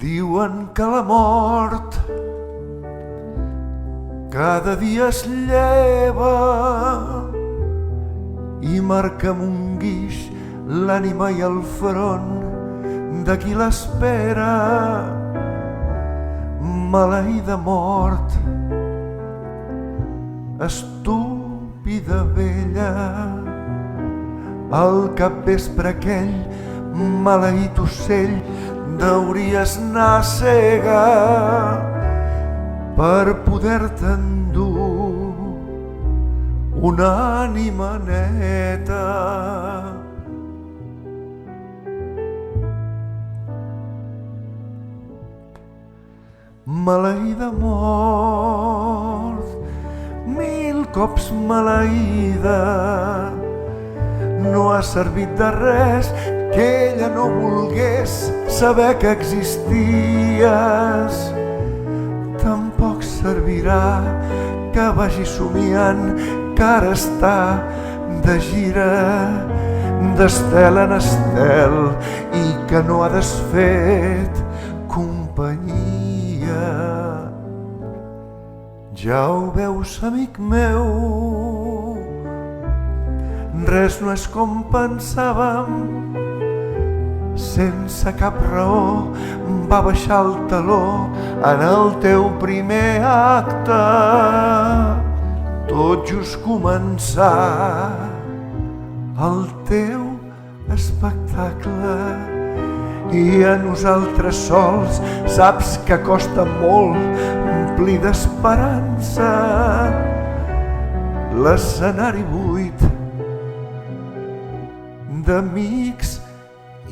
Diuen que la mort cada dia es lleva i marca amb un guix l'ànima i el front de qui l'espera. Maleïda mort, estúpida vella, al capvespre aquell maleït ocell deuries anar cega per poder-te endur una ànima neta. Maleïda mort, mil cops maleïda, no ha servit de res que ella no volgués saber que existies. Tampoc servirà que vagi somiant que ara està de gira d'estel en estel i que no ha desfet companyia. Ja ho veus, amic meu, res no és com pensàvem. Sense cap raó va baixar el taló en el teu primer acte. Tot just començar el teu espectacle i a nosaltres sols saps que costa molt omplir d'esperança l'escenari buit d'amics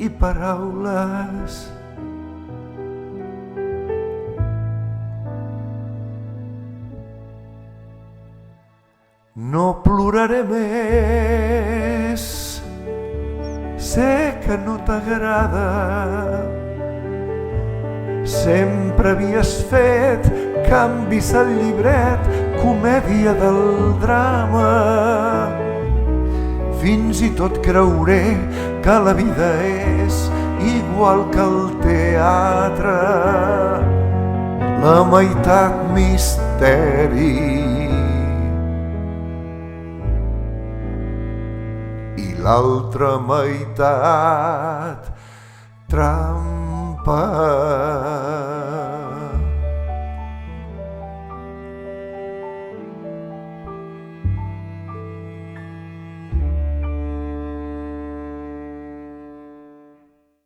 i paraules. No ploraré més, sé que no t'agrada. Sempre havies fet canvis al llibret, comèdia del drama. Fins i tot creuré que la vida és igual que el teatre, la meitat misteri i l'altra meitat trampa.